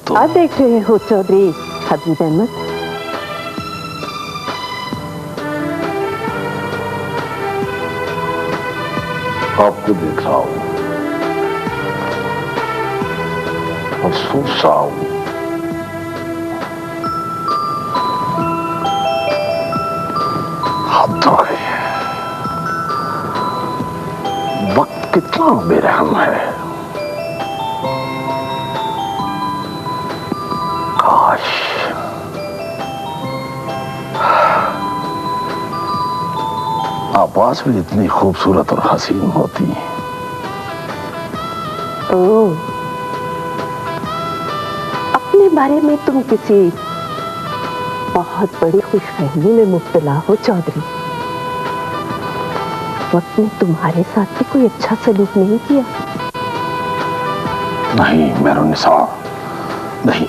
तो क्या देख रहे हो चौधरी हबीब अहमद? आपको देख रहा हूं और सोच रहा हूं हद हो गई है। वक्त कितना बेरहम है। काश आवाज भी इतनी खूबसूरत और हसीन होती। ओह, अपने बारे में तुम किसी बहुत बड़ी खुशफहमी में मुब्तला हो चौधरी। वक्त ने तुम्हारे साथ भी कोई अच्छा सलूक नहीं किया? नहीं मेहरुन्निसा, नहीं।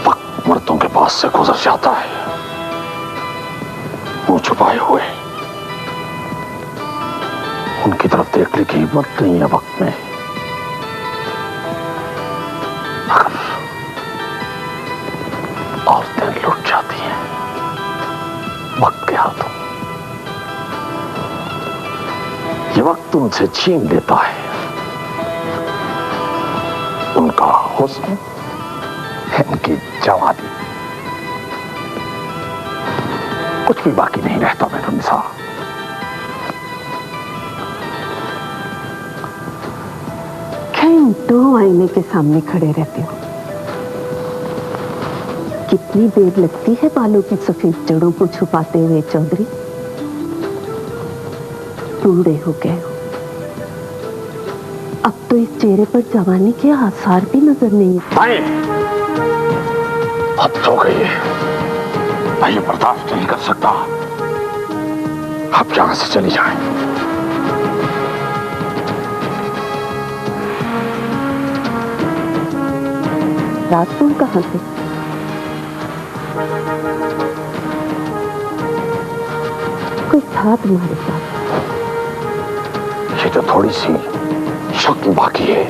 वक्त मर्दों के पास से गुजर जाता है, वो छुपाए हुए। उनकी तरफ देखने की हिम्मत नहीं है वक्त में। मगर औरतें लुट जाती हैं वक्त के हाथों। ये वक्त उनसे छीन लेता है उनका हुस्न, उनकी जवानी। कुछ भी बाकी नहीं रहता मेहरुन्निसा। क्या इन दो आईने के सामने खड़े रहते हो? कितनी देर लगती है बालों की सफेद जड़ों को छुपाते हुए चौधरी? बूढ़े हो गए हो, अब तो इस चेहरे पर जवानी के आसार भी नजर नहीं। हद हो गई है, मैं ये बर्दाश्त नहीं कर सकता। आप यहां से चली जाएं। राजपुर कहां से? कोई था तुम्हारे साथ? ये तो थोड़ी सी शक बाकी है,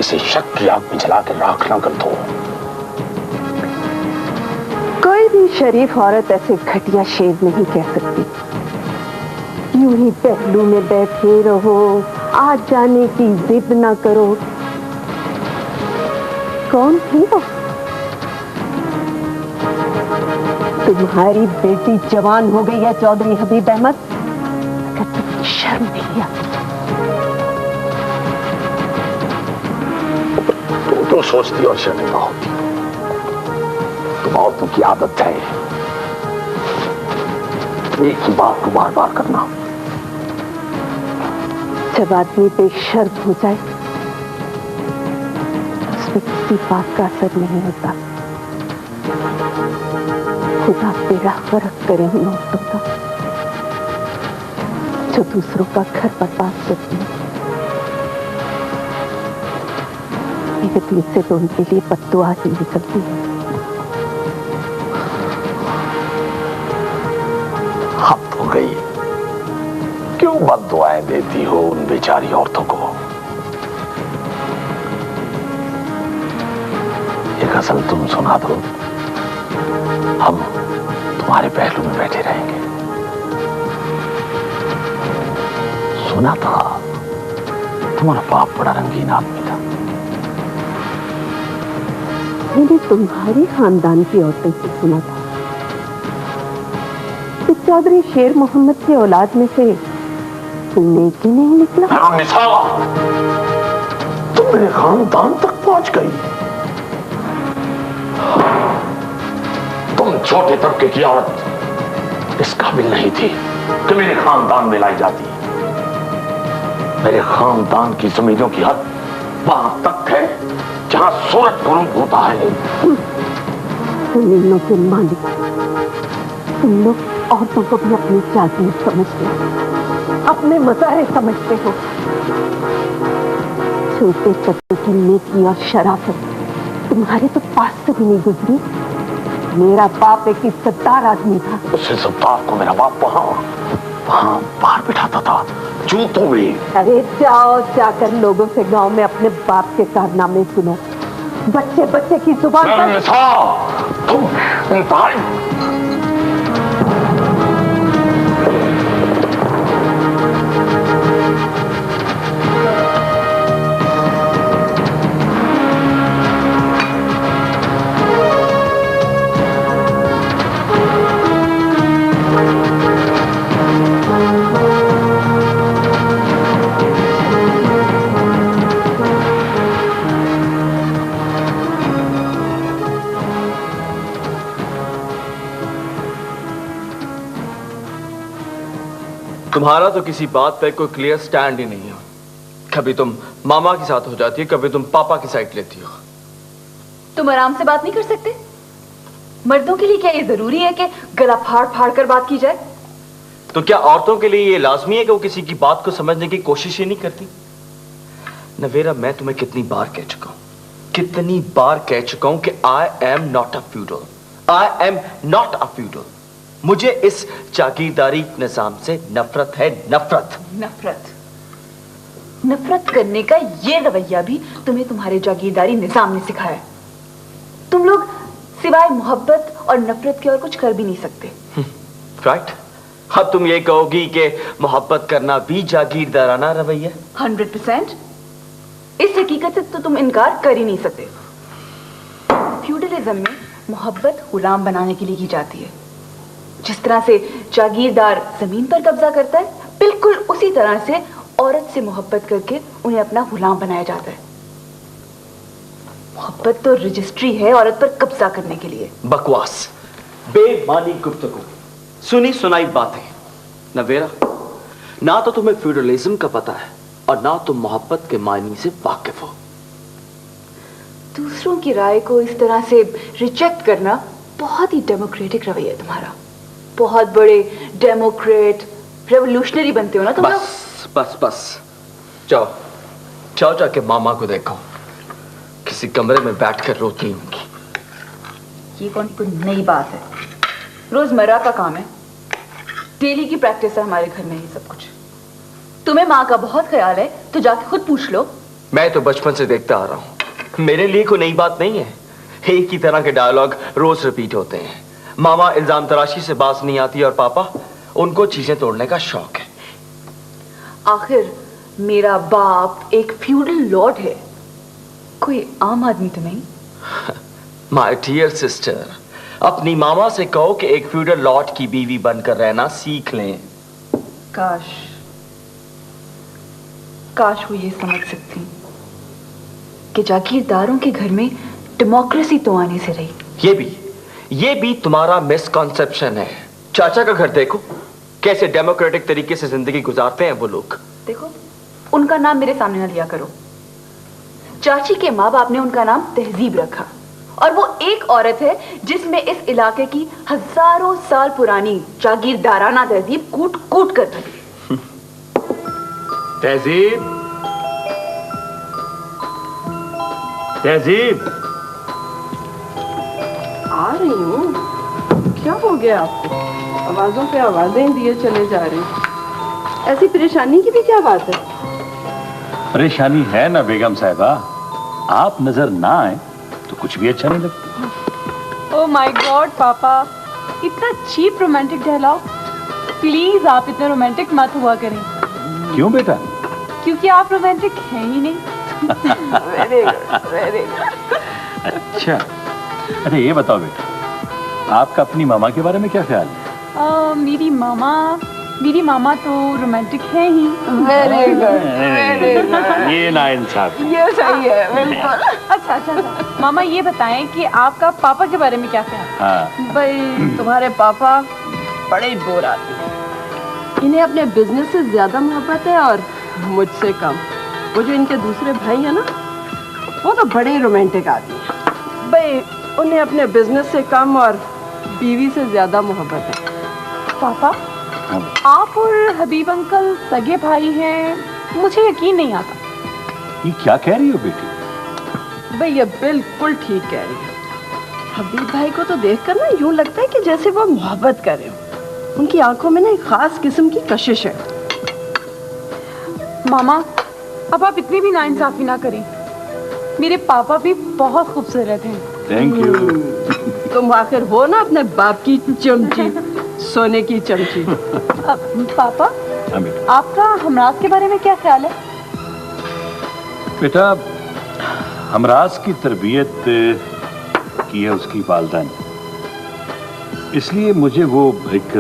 इसे शक की आग में जला कर राख ना कर दो। कोई भी शरीफ औरत ऐसे घटिया शेर नहीं कह सकती। यूं ही पहलू में बैठे रहो, आज जाने की जिद ना करो। कौन थी वो? तुम्हारी बेटी जवान हो गई है चौधरी हबीब अहमद, अगर तुम्हें शर्म नहीं आती। तो सोचती और शर्मिंदा होती। तुम औरतों की आदत है एक ही बात को बार बार करना। जब आदमी बेशर्म हो जाए उसमें किसी बात का असर नहीं होता। खुदा बेड़ा फर्क करे उन औरतों का जो दूसरों का घर बर्बाद करती है। मेरे दिल से तो उनके लिए बद्दुआ ही निकलती है। हद हो गई, क्यों बद्दुआएं देती हो उन बेचारी औरतों को? एक गजल तुम सुना दो, हम तुम्हारे पहलू में बैठे रहेंगे। सुना था तुम्हारा बाप बड़ा रंगीन आदमी था। मैंने तुम्हारी खानदान की औरतों से सुना था कि चौधरी शेर मोहम्मद की औलाद में से नेकी नहीं निकला। तुम मेरे खानदान तक पहुंच गई। तुम छोटे तबके की औरत इस काबिल नहीं थी कि मेरे खानदान में लाई जाती। मेरे खानदान की जमीनों की हद वहां तक है जहां सूरज गुरूब होता है। जमीनों के मालिक तुम लोग औरतों को भी अपनी जागीर समझते हो, अपने मज़ारे समझते हो। छोटे तबके की नेकी और शराफत तुम्हारे तो पास से भी नहीं गुजरी। मेरा बाप एक इज्जतदार आदमी था। उस इज्जतदार को मेरा बाप वहां बाहर बिठाता था, जूतों में। अरे जाओ, जाकर लोगों से गांव में अपने बाप के कारनामे सुनो। बच्चे बच्चे की जुबान पर तुम इंतहाई तुम्हारा तो किसी बात पे कोई क्लियर स्टैंड ही नहीं है। कभी तुम मामा के साथ हो जाती है, कभी तुम पापा की साइड लेती हो। तुम आराम से बात नहीं कर सकते? मर्दों के लिए क्या ये जरूरी है कि गला फाड़ फाड़ कर बात की जाए? तो क्या औरतों के लिए ये लाजमी है कि वो किसी की बात को समझने की कोशिश ही नहीं करती? नवेरा, मैं तुम्हें कितनी बार कह चुका हूं कि I am not a feudal, I am not a feudal. मुझे इस जागीरदारी निजाम से नफरत है, नफरत। नफरत करने का ये रवैया भी तुम्हें तुम्हारे जागीरदारी निजाम ने सिखाया है। तुम लोग सिवाय मोहब्बत और नफरत के और कुछ कर भी नहीं सकते। राइट। अब तुम ये कहोगी कि मोहब्बत करना भी जागीरदाराना रवैया? 100%। इस हकीकत से तो तुम इनकार कर ही नहीं सकते। फ्यूडलिज्म में मोहब्बत गुलाम बनाने के लिए की जाती है। जिस तरह से जागीरदार जमीन पर कब्जा करता है, बिल्कुल उसी तरह से औरत से मोहब्बत करके उन्हें अपना गुलाम बनाया जाता है। मोहब्बत तो रजिस्ट्री है औरत पर कब्जा करने के लिए। बकवास, बेमानी गुफ्तगू, सुनी सुनाई बातें। नवेरा, ना तो तुम्हें फ्यूडलिज्म का पता है और ना तुम मोहब्बत के मायने से वाकिफ हो। दूसरों की राय को इस तरह से रिजेक्ट करना बहुत ही डेमोक्रेटिक रवैया है तुम्हारा। बहुत बड़े डेमोक्रेट, रेवोल्यूशनरी बनते हो ना तुम लोग। बस जाओ जाओ, जाके मामा को देखो, किसी कमरे में बैठकर रोती होंगी। ये कौन कोई नई बात है? रोजमर्रा का काम है, डेली की प्रैक्टिस है हमारे घर में ये सब कुछ। तुम्हें माँ का बहुत ख्याल है तो जाके खुद पूछ लो। मैं तो बचपन से देखता आ रहा हूं, मेरे लिए कोई नई बात नहीं है। एक ही तरह के डायलॉग रोज रिपीट होते हैं। मामा इल्जाम तराशी से बात नहीं आती और पापा, उनको चीजें तोड़ने का शौक है। आखिर मेरा बाप एक फ्यूडल लॉर्ड है, कोई आम आदमी तो नहीं। माय डियर सिस्टर, अपनी मामा से कहो कि एक फ्यूडल लॉर्ड की बीवी बनकर रहना सीख लें। काश वो ये समझ सकती कि जागीरदारों के घर में डेमोक्रेसी तो आने से रही। ये भी तुम्हारा मिसकॉन्सेप्शन है। चाचा का घर देखो, कैसे डेमोक्रेटिक तरीके से जिंदगी गुजारते हैं वो लोग। देखो, उनका नाम मेरे सामने ना लिया करो। चाची के माँ बाप ने उनका नाम तहजीब रखा और वो एक औरत है जिसमें इस इलाके की हजारों साल पुरानी जागीरदाराना तहजीब कूट कूट कर रही। तहजीब, तहजीब, आ रही हूँ। क्या हो गया आपको? आवाजों पे आवाजें दिए चले जा रहे हैं। ऐसी परेशानी की भी क्या बात है? परेशानी है ना बेगम साहिबा, आप नजर ना आए तो कुछ भी अच्छा नहीं लगता। ओह माय गॉड पापा, इतना चीप रोमांटिक डायलॉग। प्लीज आप इतने रोमांटिक मत हुआ करें। क्यों बेटा? क्योंकि आप रोमांटिक हैं ही नहीं। Very good, very good. अच्छा, अरे ये बताओ बेटा, आपका अपनी मामा के बारे में क्या ख्याल है? मेरी मामा तो रोमांटिक है ही। Very good, very good. ये नाइंसाफी। ये सही है, बिल्कुल। अच्छा, मामा ये बताएं कि आपका पापा के बारे में क्या ख्याल है? हाँ। भाई तुम्हारे पापा बड़े बोर आदमी हैं। इन्हें अपने बिजनेस से ज्यादा मोहब्बत है और मुझसे कम। वो जो इनके दूसरे भाई है ना, वो तो बड़े रोमांटिक आदमी हैं। भाई उन्हें अपने बिजनेस से कम और बीवी से ज्यादा मोहब्बत है। पापा, आप और हबीब अंकल सगे भाई हैं, मुझे यकीन नहीं आता। ये क्या कह रही हो बेटी? भाई ये बिल्कुल ठीक कह रही है। हबीब भाई को तो देखकर ना यूं लगता है कि जैसे वो मोहब्बत कर रहे हो। उनकी आंखों में ना एक खास किस्म की कशिश है। मामा, अब आप इतनी भी नाइंसाफी ना करें। मेरे पापा भी बहुत खूबसूरत हैं। Thank you. तुम आखिर हो ना अपने बाप की चमची, सोने की चमची। पापा, आपका हमराज के बारे में क्या ख्याल है? बेटा, हमराज की तरबियत की है उसकी वालिदा ने, इसलिए मुझे वो एक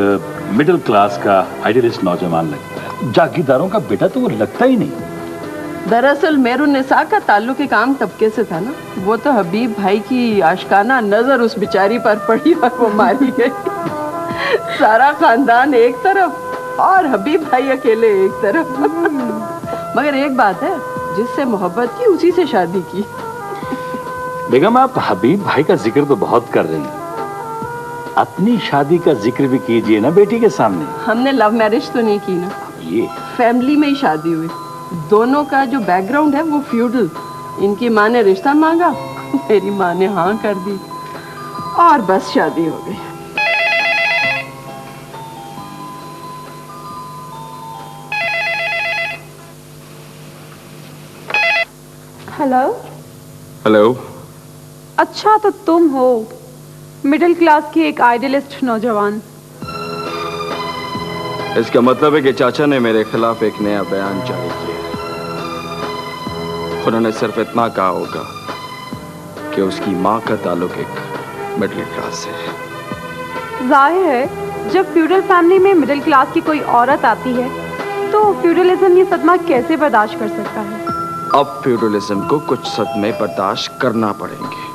मिडिल क्लास का आइडियलिस्ट नौजवान लगता है। जागीरदारों का बेटा तो वो लगता ही नहीं। दरअसल मेरुन्निसा का ताल्लुक एक आम तबके से था ना। वो तो हबीब भाई की आशिकाना नजर उस बेचारी पर पड़ी और वो मारी गई। सारा खानदान एक तरफ और हबीब भाई अकेले एक तरफ। मगर एक बात है, जिससे मोहब्बत की उसी से शादी की। बेगम, आप हबीब भाई का जिक्र तो बहुत कर रही हैं, अपनी शादी का जिक्र भी कीजिए ना बेटी के सामने। हमने लव मैरिज तो नहीं की ना, ये फैमिली में ही शादी हुई। दोनों का जो बैकग्राउंड है वो फ्यूडल। इनकी माँ ने रिश्ता मांगा, मेरी माँ ने हाँ कर दी और बस शादी हो गई। हेलो। हेलो। अच्छा, तो तुम हो मिडिल क्लास की एक आइडियलिस्ट नौजवान। इसका मतलब है कि चाचा ने मेरे खिलाफ एक नया बयान जारी किया। उन्होंने सिर्फ इतना कहा होगा कि उसकी माँ का ताल्लुक एक मिडिल क्लास से है। जाहिर है, जब फ्यूडल फैमिली में मिडिल क्लास की कोई औरत आती है तो फ्यूडलिज्म ये सदमा कैसे बर्दाश्त कर सकता है? अब फ्यूडलिज्म को कुछ सदमे बर्दाश्त करना पड़ेंगे।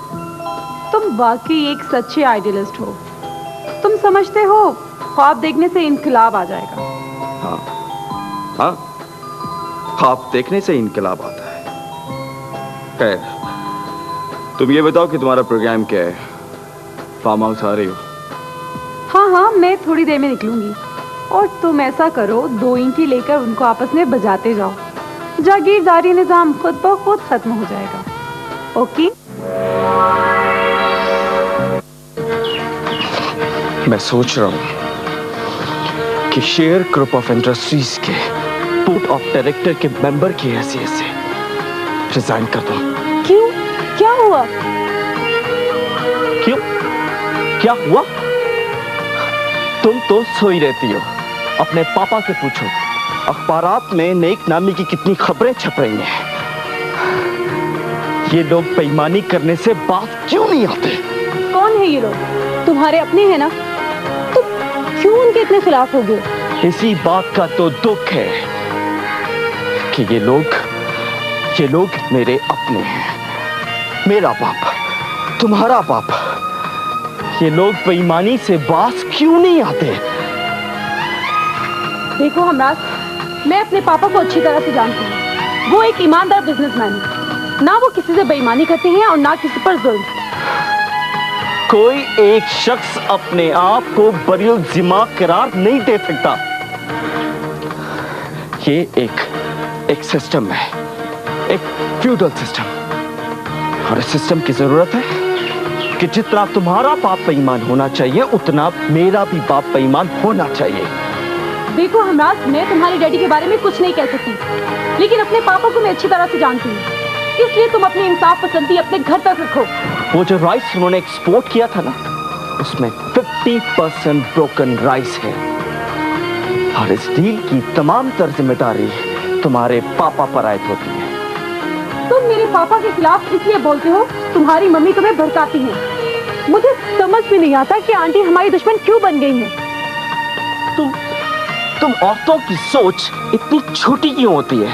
तुम वाकई एक सच्चे आइडियलिस्ट हो। तुम समझते हो ख्वाब देखने से इनकलाब आ जाएगा। हाँ हाँ, ख्वाब देखने से इनकलाब आता है। खैर, तुम ये बताओ कि तुम्हारा प्रोग्राम क्या है? फार्म हाउस आ रही हो? हाँ हाँ, मैं थोड़ी देर में निकलूंगी। और तुम ऐसा करो, 2 ईंटें लेकर उनको आपस में बजाते जाओ। जागीरदारी निजाम खुद ब खुद खत्म हो जाएगा। ओके? मैं सोच रहा हूं कि शेयर ग्रुप ऑफ इंडस्ट्रीज के बोर्ड ऑफ डायरेक्टर के मेंबर की हैसियत से रिजाइन कर दूं। क्यों? क्या हुआ? क्यों? क्या हुआ? तुम तो सोई रहती हो। अपने पापा से पूछो, अखबारात में नेक नामी की कितनी खबरें छप रही हैं। ये लोग बेईमानी करने से बात क्यों नहीं आते? कौन है ये लोग? तुम्हारे अपने हैं ना? तुम क्यों उनके इतने खिलाफ हो गए? इसी बात का तो दुख है कि ये लोग मेरे अपने हैं। मेरा बाप, तुम्हारा बाप, ये लोग बेईमानी से बात क्यों नहीं आते? देखो हमराज, मैं अपने पापा को अच्छी तरह से जानती हूँ। वो एक ईमानदार बिजनेसमैन है। ना वो किसी से बेईमानी करते हैं और ना किसी पर जुल्म। कोई एक शख्स अपने आप को बरील जिम्मा करार नहीं दे सकता। ये एक सिस्टम है, एक फ्यूडल सिस्टम। और इस सिस्टम की जरूरत है कि जितना तुम्हारा बाप बेईमान होना चाहिए, उतना मेरा भी बाप बेईमान होना चाहिए। देखो हमराज, मैं तुम्हारे डैडी के बारे में कुछ नहीं कह सकती, लेकिन अपने पापा को मैं अच्छी तरह से जानती हूँ। इसलिए तुम अपनी इंसाफ पसंदी अपने घर तक रखो। वो जो राइस उन्होंने एक्सपोर्ट किया था ना, उसमें 50% ब्रोकन राइस है। और इस डील की तमाम तर जिम्मेदारी तुम्हारे पापा पर आयद होती है। तुम मेरे पापा के खिलाफ इसलिए बोलते हो, तुम्हारी मम्मी तुम्हें भड़काती है। मुझे समझ में नहीं आता कि आंटी हमारी दुश्मन क्यों बन गई है। तुम औरतों की सोच इतनी छोटी क्यों होती है?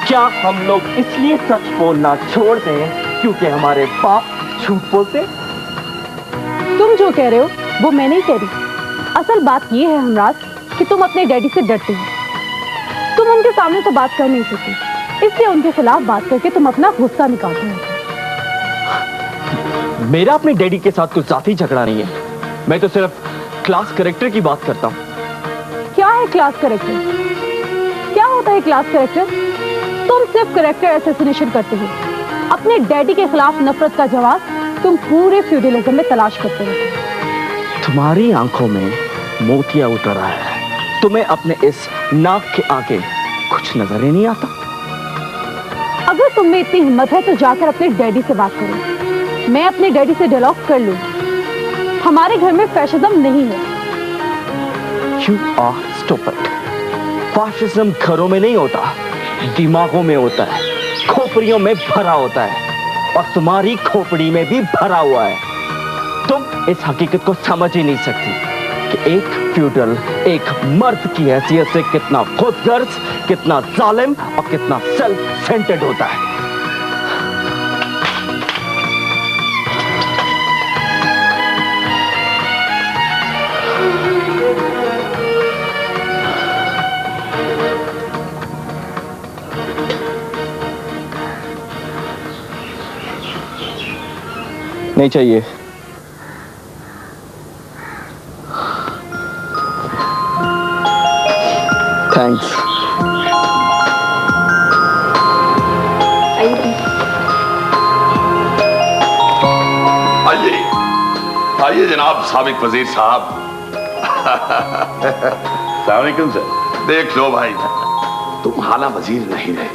क्या हम लोग इसलिए सच बोलना छोड़ दें क्योंकि हमारे बाप झूठ बोलते? तुम जो कह रहे हो वो मैं नहीं कह रही। असल बात ये है हमराज कि तुम अपने डैडी से डरते हो। तुम उनके सामने तो बात कर नहीं सकते, इसलिए उनके खिलाफ बात करके तुम अपना गुस्सा निकालते हो। मेरा अपने डैडी के साथ कुछ जाती झगड़ा नहीं है। मैं तो सिर्फ क्लास कैरेक्टर की बात करता हूँ। क्या है क्लास कैरेक्टर? क्या होता है क्लास कैरेक्टर? तुम सिर्फ कैरेक्टर असैसिनेशन करते हो। अपने डैडी के खिलाफ नफरत का जवाब तुम पूरे फ्यूडलिज्म में तलाश करते रहते हो। तुम्हारी आंखों में मोतिया उतर आया है, तुम्हें अपने इस नाक के आगे कुछ नजर ही नहीं आता। अगर तुम में इतनी हिम्मत है तो जाकर अपने डैडी से बात करो। मैं अपने डैडी से डायलॉग कर लूं। हमारे घर में फैशिज्म नहीं है। You are stupid. फाशिज्म घरों में नहीं होता, दिमागों में होता है, खोपड़ियों में भरा होता है, और तुम्हारी खोपड़ी में भी भरा हुआ है। तुम इस हकीकत को समझ ही नहीं सकती कि एक फ्यूडल एक मर्द की हैसियत से कितना खुदगर्ज, कितना जालिम और कितना सेल्फ सेंटर्ड होता है। नहीं चाहिए। थैंक्स। आइए आइए जनाब साबिक वजीर साहब। अस्सलामुअलैकुम सर। देख लो भाई, तुम हाला वजीर नहीं रहे,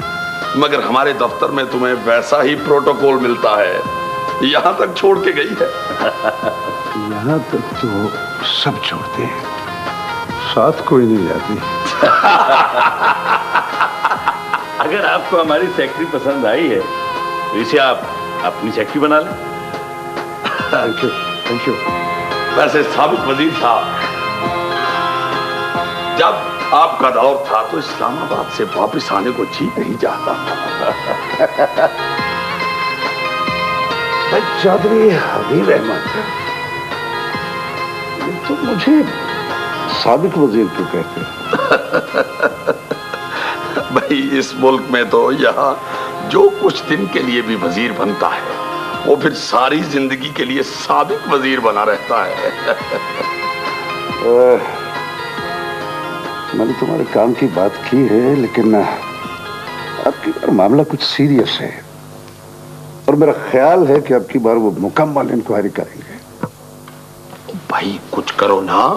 मगर हमारे दफ्तर में तुम्हें वैसा ही प्रोटोकॉल मिलता है। यहाँ तक छोड़ के गई है। यहाँ तक तो सब छोड़ते हैं, साथ कोई नहीं जाती। अगर आपको हमारी सेक्रेटरी पसंद आई है तो इसे आप अपनी सेक्रेटरी बना लें। Thank you, thank you. वैसे साबिक वजीर साहब, जब आपका दौर था तो इस्लामाबाद से वापस आने को जी नहीं चाहता था। चौधरी हबीब अहमद, ये तो मुझे साबिक वजीर क्यों कहते हो? भाई इस मुल्क में तो यहाँ जो कुछ दिन के लिए भी वजीर बनता है वो फिर सारी जिंदगी के लिए साबिक वजीर बना रहता है। मैंने तुम्हारे काम की बात की है, लेकिन आपकी बार मामला कुछ सीरियस है और मेरा ख्याल है कि अब की बार वो मुकम्मल इंक्वायरी करेंगे। भाई कुछ करो ना,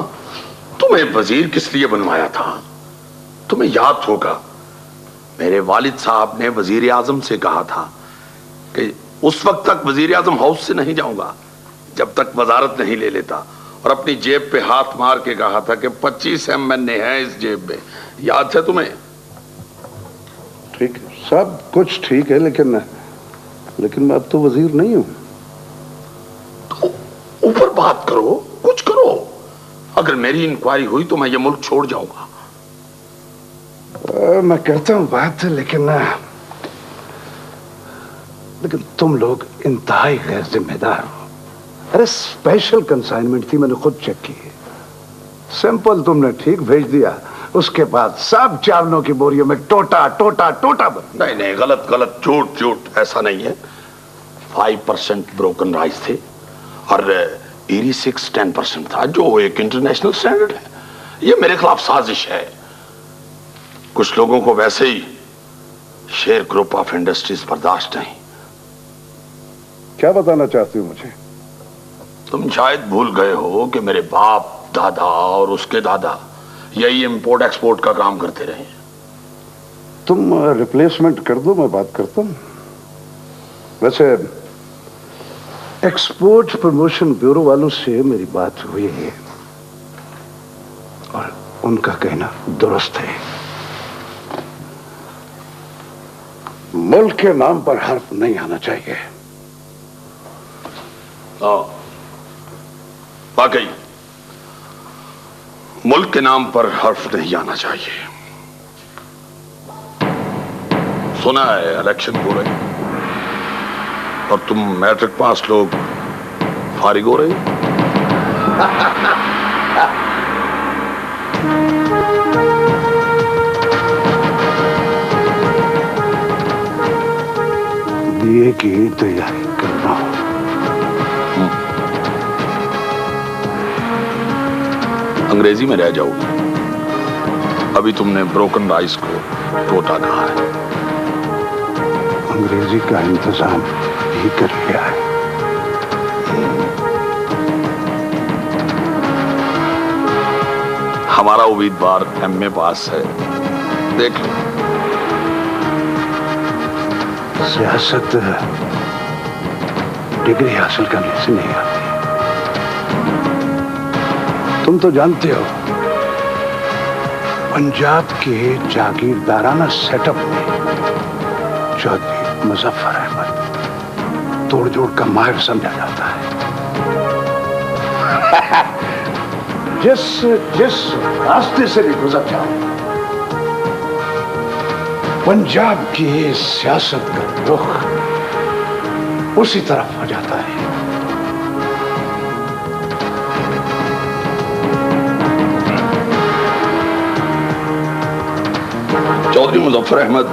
तुम्हें वजीर किस लिए बनवाया था? तुम्हें याद होगा मेरे वालिद साहब ने वजीर आजम से कहा था कि उस वक्त तक वजीर आजम हाउस से नहीं जाऊंगा जब तक वजारत नहीं ले लेता, और अपनी जेब पे हाथ मार के कहा था कि 25 MNA है इस जेब में। याद है तुम्हें? ठीक है, सब कुछ ठीक है, लेकिन मैं अब तो वजीर नहीं हूं। तो ऊपर बात करो, कुछ करो। अगर मेरी इंक्वायरी हुई तो मैं ये मुल्क छोड़ जाऊंगा। मैं करता हूं बात, लेकिन तुम लोग इंतहाई गैर जिम्मेदार हो। अरे स्पेशल कंसाइनमेंट थी, मैंने खुद चेक की। सैंपल तुमने ठीक भेज दिया, उसके बाद सब चावलों की बोरियों में टोटा टोटा टोटा बन। नहीं नहीं, गलत गलत, झूठ झूठ, ऐसा नहीं है। 5% ब्रोकन राइस थे और ERI-6 10% था, जो एक इंटरनेशनल स्टैंडर्ड है। ये मेरे खिलाफ साजिश है। कुछ लोगों को वैसे ही शेर ग्रुप ऑफ इंडस्ट्रीज बर्दाश्त नहीं। क्या बताना चाहती हो मुझे? तुम शायद भूल गए हो कि मेरे बाप दादा और उसके दादा यही इंपोर्ट एक्सपोर्ट का काम करते रहे। तुम रिप्लेसमेंट कर दो, मैं बात करता हूं। वैसे एक्सपोर्ट प्रमोशन ब्यूरो वालों से मेरी बात हुई है और उनका कहना दुरुस्त है। मुल्क के नाम पर हर्फ नहीं आना चाहिए। वाकई मुल्क के नाम पर हर्फ नहीं आना चाहिए। सुना है इलेक्शन हो रहे और तुम मैट्रिक पास लोग फारिग हो रहे। बीए की तैयारी कर रहा हूं। अंग्रेजी में रह जाओगी। अभी तुमने ब्रोकन राइस को टोटा कहा है। अंग्रेजी का इंतजाम ही कर लिया है। हमारा उम्मीदवार एमए पास है, देख लो। सियासत डिग्री हासिल करने से नहीं आती। तुम तो जानते हो पंजाब के जागीरदाराना सेटअप में चौधरी मुजफ्फर अहमद तोड़ जोड़ का माहिर समझा जाता है। जिस रास्ते से भी गुजर जाओ, पंजाब की सियासत का रुख उसी तरफ हो जाता है। चौधरी मुजफ्फर अहमद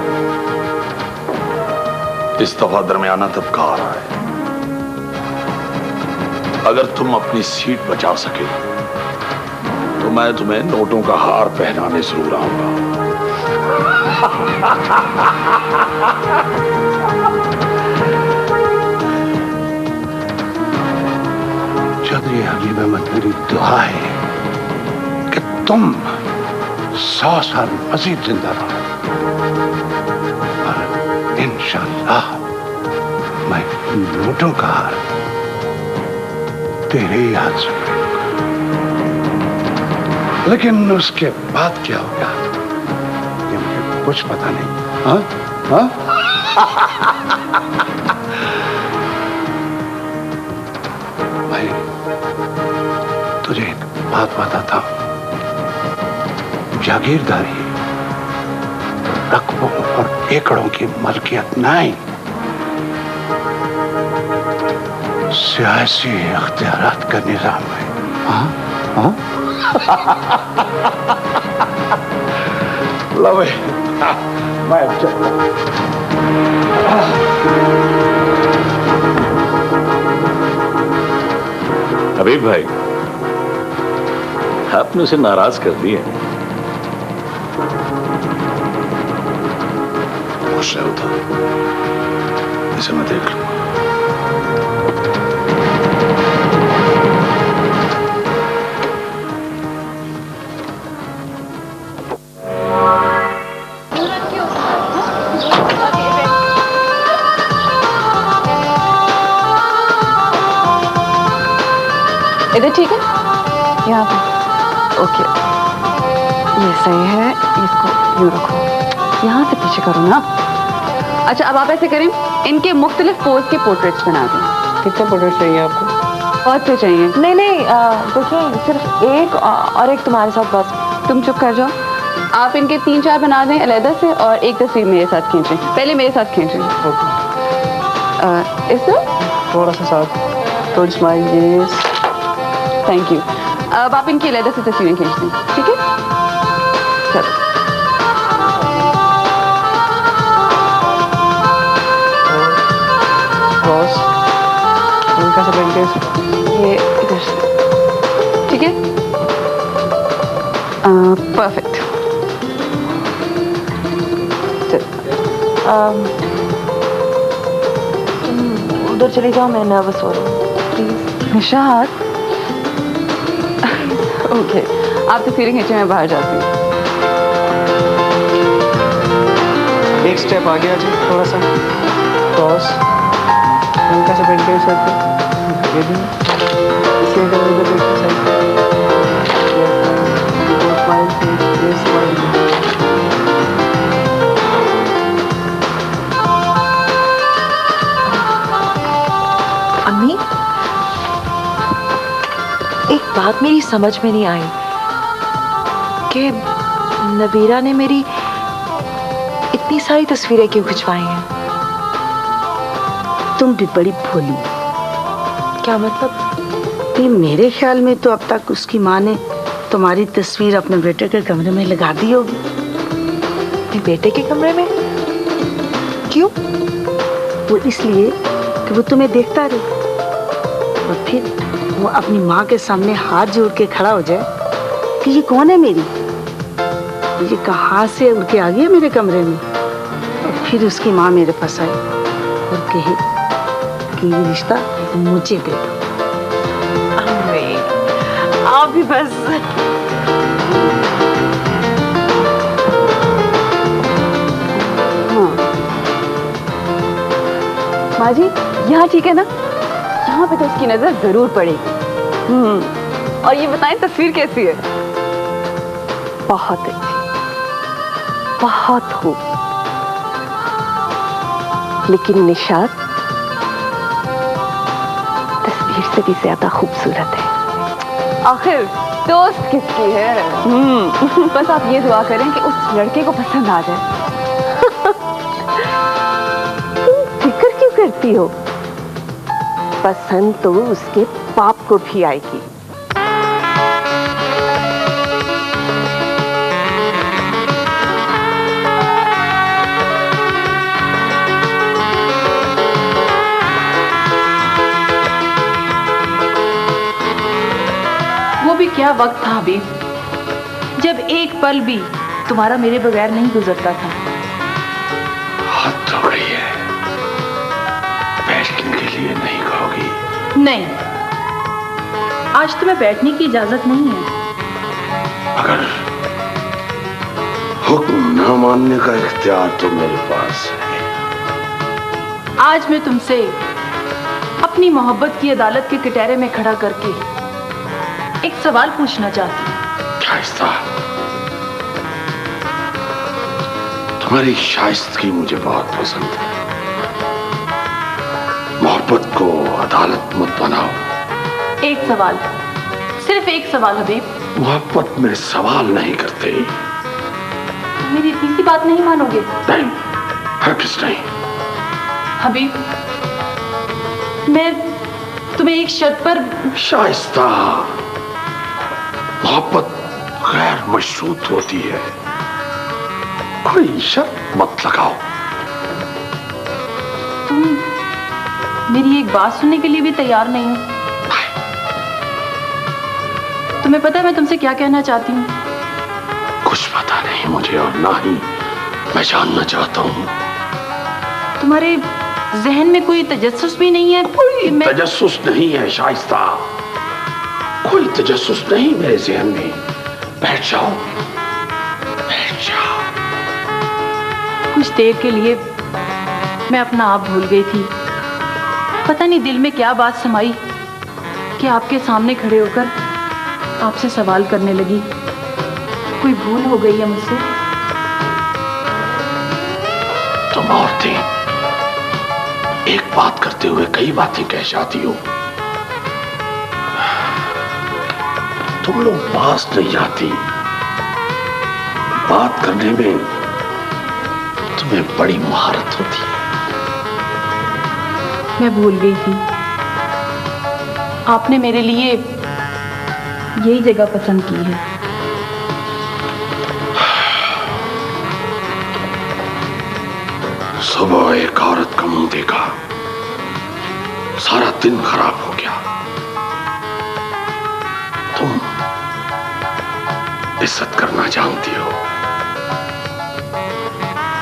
इस दफा दरमियाना तबका आ रहा है। अगर तुम अपनी सीट बचा सके तो मैं तुम्हें नोटों का हार पहनाने जरूर आऊंगा। चौधरी हबीब अहमद, मेरी दुआ है कि तुम 100 साल मजीद जिंदा रहो और इंशाअल्लाह मैं नोटों का हार तेरे ही हाथ से पहनूंगा। लेकिन उसके बाद क्या होगा ये मुझे कुछ पता नहीं। हाँ हाँ भाई, तुझे एक बात बताता हूं। जागीरदारी रकबों और एकड़ों की मलकियत नहीं, सियासी इख्तियारात का निजाम है। हाँ हाँ लो भाई, मैं चलता हूं। हबीब भाई, आपने उसे नाराज कर दिया। खुश है होता, इसे मैं देख लूंगा। इधर ठीक है, यहाँ पे ओके, ये सही है। इसको यूं रखो, यहाँ से पीछे करो ना। अच्छा, अब आप ऐसे करें, इनके मुख्तलिफ पोज के पोर्ट्रेट्स बना दें। कितने पोर्ट्रेट चाहिए आपको? बहुत से चाहिए। नहीं नहीं, देखिए सिर्फ एक और एक तुम्हारे साथ बस। तुम चुप कर जाओ। आप इनके 3-4 बना दें अलग से, और एक तस्वीर मेरे साथ खींचें। पहले मेरे साथ खींचें। इस थोड़ा सा साथ, थोड़ी स्माइल, यस, थैंक यू। अब आप इनकी अलग से तस्वीरें खींच दें, ठीक है? चलो। बॉस, उनका सब इनके ये इधर से, ठीक है? परफेक्ट। तुम उधर चली जाओ, मैं नर्वस हो रही हूँ, प्लीज। निशात, ओके, आप तस्वीरें खींचे, मैं बाहर जाती हूँ। एक स्टेप आ गया जी, थोड़ा सा क्रॉस, उनका सब इनके साथ ये भी इसी तरह उधर देखिए साइड पे, ये स्माइल। अम्मी, एक बात मेरी समझ में नहीं आई कि नबीरा ने मेरी इतनी सारी तस्वीरें क्यों खिंचवाई हैं। तुम भी बड़ी भोली। क्या मतलब? ये मेरे ख्याल में तो अब तक उसकी माँ ने तुम्हारी तस्वीर अपने बेटे के कमरे में लगा दी होगी। मेरे बेटे के कमरे में? क्यों? वो इसलिए कि वो तुम्हें देखता रहे और फिर वो अपनी माँ के सामने हाथ जोड़ के खड़ा हो जाए कि ये कौन है मेरी, ये कहाँ से उड़ के आ गया मेरे कमरे में। और फिर उसकी माँ मेरे पास आई और कहे कि ये रिश्ता मुझे दे दो। अम्मी, आप भी बस। माँ जी यहाँ ठीक है ना? यहाँ पे तो उसकी नजर जरूर पड़ेगी। और ये बताएं तस्वीर कैसी है? बहुत अच्छी, बहुत खूब। लेकिन निशात तस्वीर से भी ज्यादा खूबसूरत है। आखिर दोस्त किसकी है? बस आप ये दुआ करें कि उस लड़के को पसंद आ जाए। फिक्र क्यों करती हो? पसंद तो उसके बाप को भी आएगी। वो भी क्या वक्त था हबीब, जब एक पल भी तुम्हारा मेरे बगैर नहीं गुजरता था। हद हो गई है, बैठने के लिए नहीं कहोगी? नहीं, आज तुम्हें बैठने की इजाजत नहीं है। अगर हुक्म न मानने का इख्तियार तो मेरे पास है। आज मैं तुमसे अपनी मोहब्बत की अदालत के कटहरे में खड़ा करके एक सवाल पूछना चाहती हूँ। शाइस्ता, तुम्हारी शाइस्तगी मुझे बहुत पसंद है। मोहब्बत को अदालत मत बनाओ। एक सवाल, सिर्फ एक सवाल हबीब। मोहब्बत में सवाल नहीं करते। मेरी इतनी सी बात नहीं मानोगे? नहीं, हरगिज़ नहीं। हबीब, मैं तुम्हें एक शर्त पर। शाइस्ता, मोहब्बत गैर मशरूत होती है, कोई शर्त मत लगाओ। तुम मेरी एक बात सुनने के लिए भी तैयार नहीं हो? तुम्हें पता है मैं तुमसे क्या कहना चाहती हूँ? कुछ पता नहीं मुझे, और ना ही मैं जानना चाहता हूँ। तुम्हारे जहन में कोई तजस्सुस भी नहीं है? कोई तजस्सुस नहीं है शाइस्ता, कोई तजस्सुस नहीं मेरे जहन में। बैठ जाओ, बैठ जाओ। कुछ देर के लिए मैं अपना आप भूल गई थी। पता नहीं दिल में क्या बात समाई कि आपके सामने खड़े होकर आपसे सवाल करने लगी। कोई भूल हो गई है मुझसे? तुम औरतें एक बात करते हुए कई बातें कह जाती हो। तुम लोग पास नहीं आती। बात करने में तुम्हें बड़ी महारत होती है। मैं भूल गई थी, आपने मेरे लिए यही जगह पसंद की है। सुबह एक औरत का मुंह देखा, सारा दिन खराब हो गया। तुम इज्जत करना जानती हो,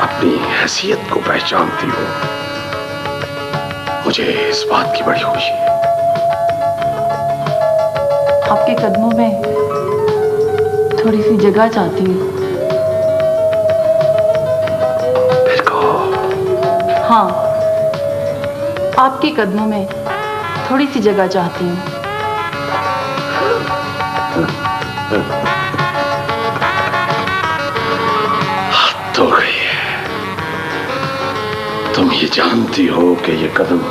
अपनी हैसियत को पहचानती हो। मुझे इस बात की बड़ी खुशी है। आपके कदमों में थोड़ी सी जगह चाहती हूँ। फिर कहो। हाँ, आपके कदमों में थोड़ी सी जगह चाहती हूँ। हद हो गई है। तुम ये जानती हो कि ये कदम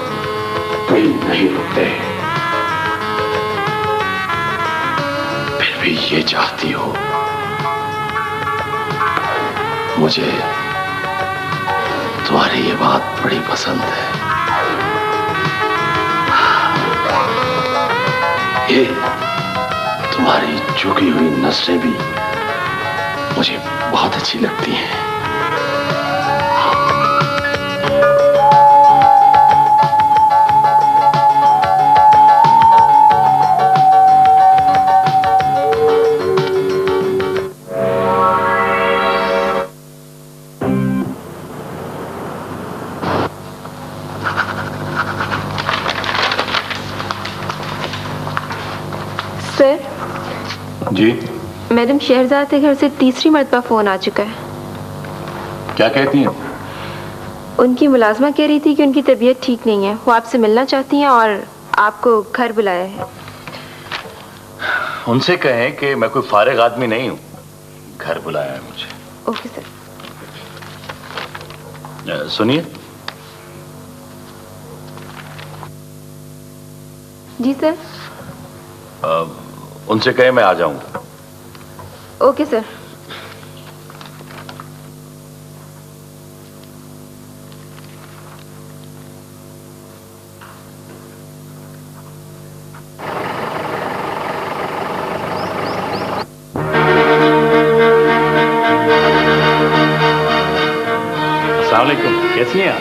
कहीं नहीं रुकते, फिर भी ये चाहती हो। मुझे तुम्हारी ये बात बड़ी पसंद है। ये तुम्हारी झुकी हुई नसें भी मुझे बहुत अच्छी लगती हैं। सर जी, मैडम शहरजाद के घर से तीसरी मर्तबा फोन आ चुका है। क्या कहती हैं? उनकी मुलाजमा कह रही थी कि उनकी तबीयत ठीक नहीं है, वो आपसे मिलना चाहती हैं और आपको घर बुलाया है। उनसे कहें कि मैं कोई फारिग आदमी नहीं हूं, घर बुलाया है मुझे। Okay sir. सुनिए। जी सर। उनसे कहें मैं आ जाऊंगा। Okay sir. कैसी हैं आप?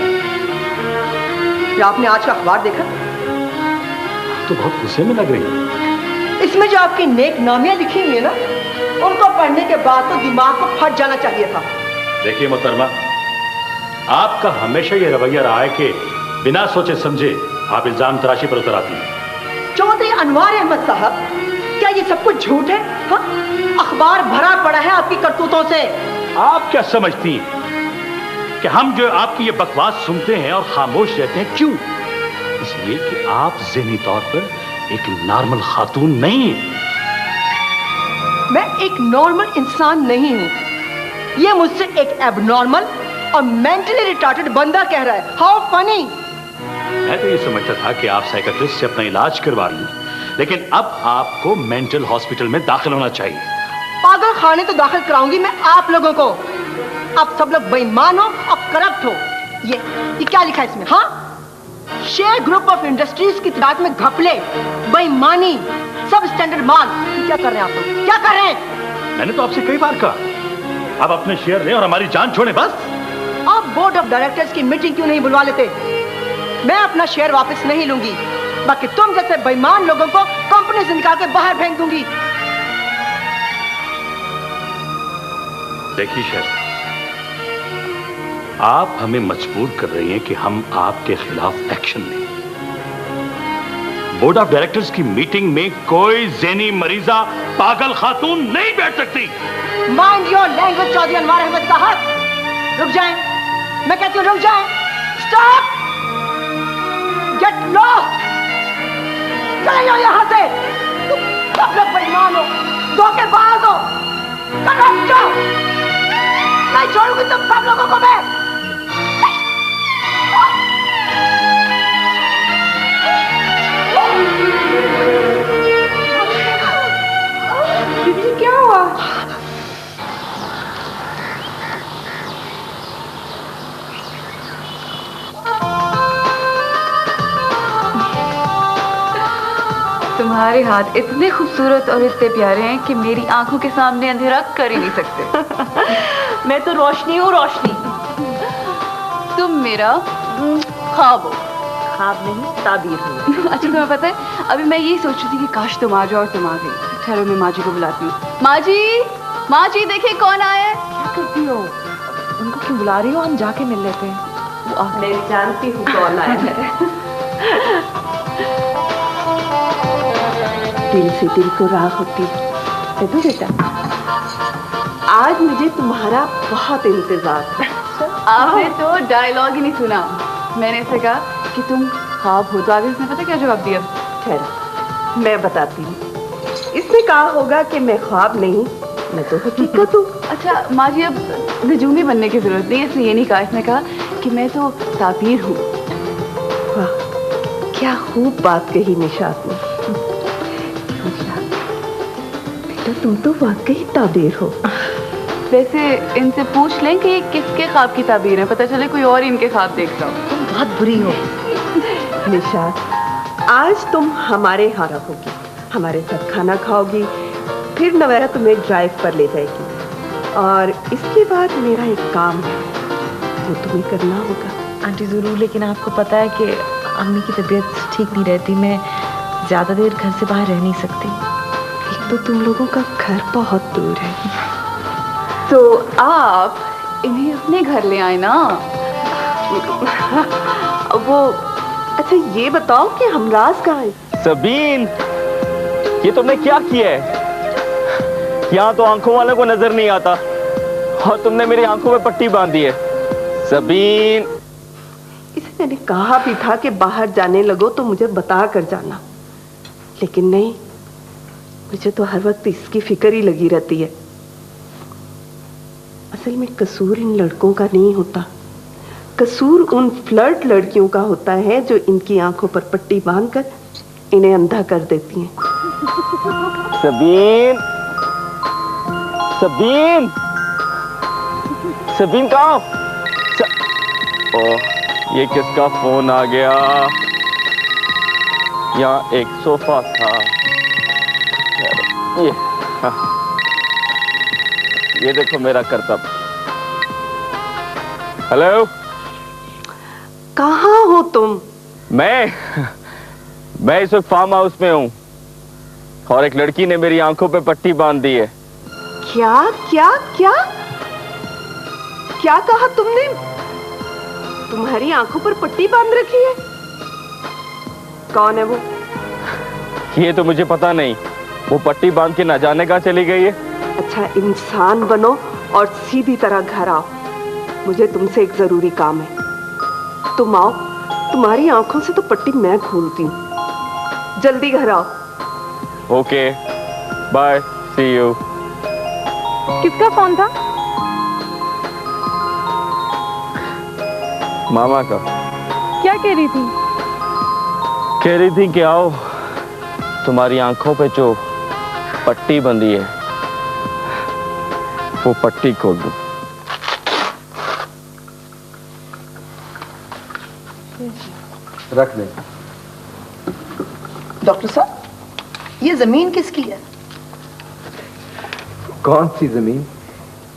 आपने आज का अखबार देखा? तो बहुत गुस्से में लग रही है। इसमें जो आपकी नेक नामियां लिखी हुई है ना, उनको पढ़ने के बाद तो दिमाग को फट जाना चाहिए था। देखिए मोहतरमा, आपका हमेशा ये रवैया रहा है कि बिना सोचे समझे आप इल्जाम तराशी पर उतर आती हैं। चौधरी अनवार अहमद साहब, क्या ये सब कुछ झूठ है? हाँ? अखबार भरा पड़ा है आपकी करतूतों से। आप क्या समझती हैं कि हम जो आपकी ये बकवास सुनते हैं और खामोश रहते हैं, क्यों? इसलिए कि आप ज़हनी तौर पर एक नॉर्मल खातून नहीं है। मैं एक नॉर्मल इंसान नहीं हूं, ये मुझसे एक एबनॉर्मल और मेंटली रिटार्टेड बंदा कह रहा है। How funny. मैं तो ये समझता था कि आप साइकियाट्रिस्ट से अपना इलाज करवा लें, लेकिन अब आपको मेंटल हॉस्पिटल में दाखिल होना चाहिए। पागल खाने तो दाखिल कराऊंगी मैं आप लोगों को। आप सब लोग बेईमान हो और करप्ट हो। ये क्या लिखा है इसमें? हाँ, शेयर ग्रुप ऑफ इंडस्ट्रीज की तादाद में घपले, बेईमानी, सब स्टैंडर्ड माल। क्या कर रहे हैं आप लोग? क्या कर रहे हैं? मैंने तो आपसे कई बार कहा, आप अपने शेयर लें और हमारी जान छोड़ें बस। आप बोर्ड ऑफ डायरेक्टर्स की मीटिंग क्यों नहीं बुलवा लेते? मैं अपना शेयर वापस नहीं लूंगी, बाकी तुम जैसे बेईमान लोगों को कंपनी से निकाल के बाहर फेंक दूंगी। देखिए शेर, आप हमें मजबूर कर रही हैं कि हम आपके खिलाफ एक्शन लें। बोर्ड ऑफ डायरेक्टर्स की मीटिंग में कोई ज़हनी मरीजा पागल खातून नहीं बैठ सकती। Mind your language Chaudhary Anwar Ahmad साहब। रुक जाएं, मैं कहती हूं रुक जाएं। स्टॉप, गेट लॉस्ट, चले जाओ यहां से। तुम सब लोग बेईमान हो, धोखेबाज हो, करप्ट हो। नहीं छोड़ूंगी तुम सब लोगों को मैं। दीदी क्या हुआ? तुम्हारे हाथ इतने खूबसूरत और इतने प्यारे हैं कि मेरी आंखों के सामने अंधेरा कर ही नहीं सकते। मैं तो रोशनी हूँ, रोशनी। तुम मेरा ख्वाब हो। ख्वाब नहीं, ताबीर हूँ। अच्छा तुम्हें पता है, अभी मैं यही सोच रही थी कि काश तुम आ जाओ और तुम आ गई। ठहरो, मैं माँ जी को बुलाती हूँ। माँ जी, माँ जी देखिए कौन आया है। क्या करती हो? उनको क्यों बुला रही हो? हम जाके मिल लेते हैं। मैं जानती हूँ कौन आया है। दिल से दिल को राह होती है। देखो बेटा, आज मुझे तुम्हारा बहुत इंतजार था। आपने तो डायलॉग ही नहीं सुना। मैंने इसे कहा कि तुम ख्वाब हो, तो आगे उसने पता क्या जवाब दिया? ठहरो, मैं बताती हूँ। इसने कहा होगा कि मैं ख्वाब नहीं, मैं तो हकीकत हूँ। अच्छा माँ जी, अब निजूमी बनने की जरूरत नहीं है। इसने ये नहीं कहा, इसने कहा कि मैं तो ताबीर हूँ। वाह, क्या खूब बात कही निशात ने। बेटा तुम तो वाकई ताबीर हो। वैसे इनसे पूछ लें कि ये किसके ख्वाब की ताबीर है, पता चले कोई और इनके ख्वाब देखता हो। तुम बहुत बुरी हो निशात। आज तुम हमारे यहाँ रहोगी, हमारे साथ खाना खाओगी, फिर नवेरा तुम्हें ड्राइव पर ले जाएगी, और इसके बाद मेरा एक काम है वो तुम्हें करना होगा। आंटी ज़रूर, लेकिन आपको पता है कि अम्मी की तबीयत ठीक नहीं रहती, मैं ज़्यादा देर घर से बाहर रह नहीं सकती। एक तो तुम लोगों का घर बहुत दूर है, तो आप इन्हें अपने घर ले आए ना। वो अच्छा ये बताओ कि हमराज कहाँ है? सबीन, ये तुमने क्या किया है? यहाँ तो आंखों वाले को नजर नहीं आता और तुमने मेरी आंखों में पट्टी बांध दी है। सबीन, इसे मैंने कहा भी था कि बाहर जाने लगो तो मुझे बता कर जाना, लेकिन नहीं, मुझे तो हर वक्त इसकी फिक्र ही लगी रहती है। असल में कसूर इन लड़कों का नहीं होता, कसूर उन फ्लर्ट लड़कियों का होता है जो इनकी आंखों पर पट्टी बांधकर इन्हें अंधा कर देती हैं। सबीन, सबीन, सबीन कहाँ? ओह, ये किसका फोन आ गया? यहाँ एक सोफा था, ये हाँ। ये देखो मेरा करतब। हेलो, कहाँ हो तुम? मैं इस वक्त फार्म हाउस में हूँ और एक लड़की ने मेरी आंखों पे पट्टी बांध दी है। क्या क्या क्या क्या कहा तुमने? तुम्हारी आंखों पर पट्टी बांध रखी है? कौन है वो? ये तो मुझे पता नहीं, वो पट्टी बांध के ना जाने कहाँ चली गई है। अच्छा, इंसान बनो और सीधी तरह घर आओ, मुझे तुमसे एक जरूरी काम है। तुम आओ, तुम्हारी आंखों से तो पट्टी मैं खोलती हूँ, जल्दी घर आओ। Okay, bye, see you. किसका फोन था? मामा का। क्या कह रही थी? कह रही थी कि आओ, तुम्हारी आंखों पे जो पट्टी बंधी है वो पट्टी खोल दो। रख दे। डॉक्टर साहब, ये जमीन किसकी है? कौन सी जमीन?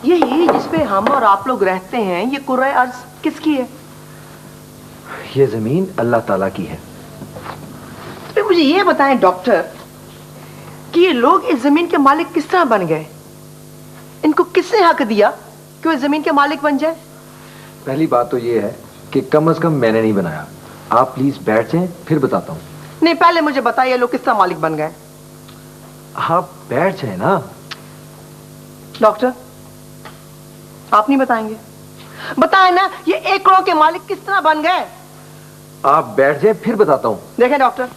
यही जिसपे हम और आप लोग रहते हैं, ये कुर्रे अर्ज किसकी है? ये जमीन अल्लाह ताला की है। तो मुझे ये बताएं डॉक्टर कि ये लोग इस जमीन के मालिक किस तरह बन गए? इनको किसने हक दिया कि वो इस जमीन के मालिक बन जाए? पहली बात तो ये है कि कम से कम मैंने नहीं बनाया। आप प्लीज बैठ जाएं, फिर बताता हूँ। नहीं, पहले मुझे बताइए लोग किस तरह मालिक बन गए। आप बैठ जाए ना। डॉक्टर, आप नहीं बताएंगे? बताएं ना, ये एकड़ों के मालिक किस तरह बन गए? आप बैठ जाए, फिर बताता हूँ। देखें डॉक्टर,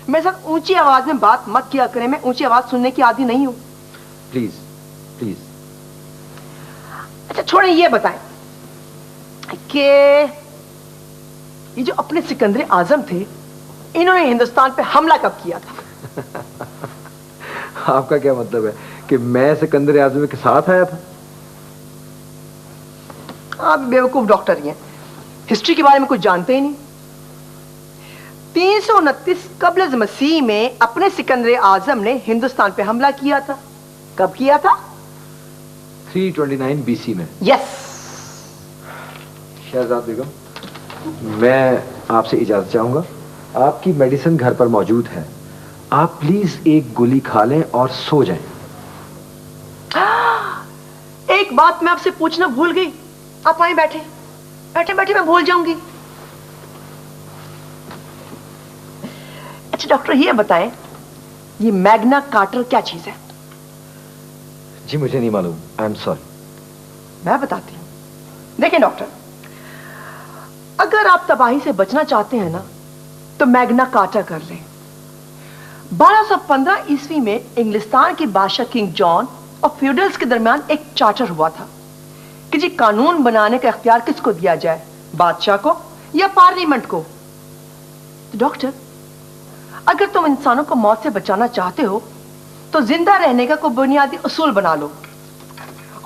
मेरे साथ ऊंची आवाज में बात मत किया करें, मैं ऊंची आवाज सुनने की आदी नहीं हूं। Please please. अच्छा छोड़ें, ये बताएं कि ये जो अपने सिकंदर आजम थे, इन्होंने हिंदुस्तान पे हमला कब किया था? आपका क्या मतलब है कि मैं सिकंदर आजम के साथ आया था? आप बेवकूफ डॉक्टर ही हैं, हिस्ट्री के बारे में कुछ जानते ही नहीं। 329 कब्ल मसीह में अपने सिकंदर आजम ने हिंदुस्तान पे हमला किया था। कब किया था? 329 BC में। यस। शहजाद बेगम, मैं आपसे इजाजत चाहूंगा। आपकी मेडिसिन घर पर मौजूद है, आप प्लीज एक गोली खा लें और सो जाएं। एक बात मैं आपसे पूछना भूल गई, आप आए बैठे बैठे बैठे, मैं भूल जाऊंगी। अच्छा डॉक्टर, ये बताएं, ये मैग्ना कार्टर क्या चीज है? जी मुझे नहीं मालूम, आई एम सॉरी। मैं बताती हूं। देखें डॉक्टर, अगर आप तबाही से बचना चाहते हैं ना, तो मैग्ना कार्टा कर लें। 1215 ईस्वी में इंग्लिस्तान के बादशाह किंग जॉन और फ्यूडल्स के दरमियान एक चार्टर हुआ था कि जी कानून बनाने का इख्तियार किसको दिया जाए, बादशाह को या पार्लियामेंट को। तो डॉक्टर, अगर तुम इंसानों को मौत से बचाना चाहते हो तो जिंदा रहने का कोई बुनियादी उसूल बना लो,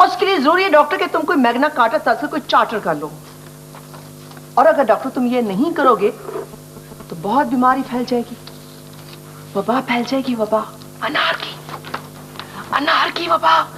और उसके लिए जरूरी है डॉक्टर कि तुम कोई मैग्ना कार्टा तरह से कोई चार्टर कर लो। और अगर डॉक्टर तुम ये नहीं करोगे तो बहुत बीमारी फैल जाएगी, वबा फैल जाएगी, वबा, अनार की वबा।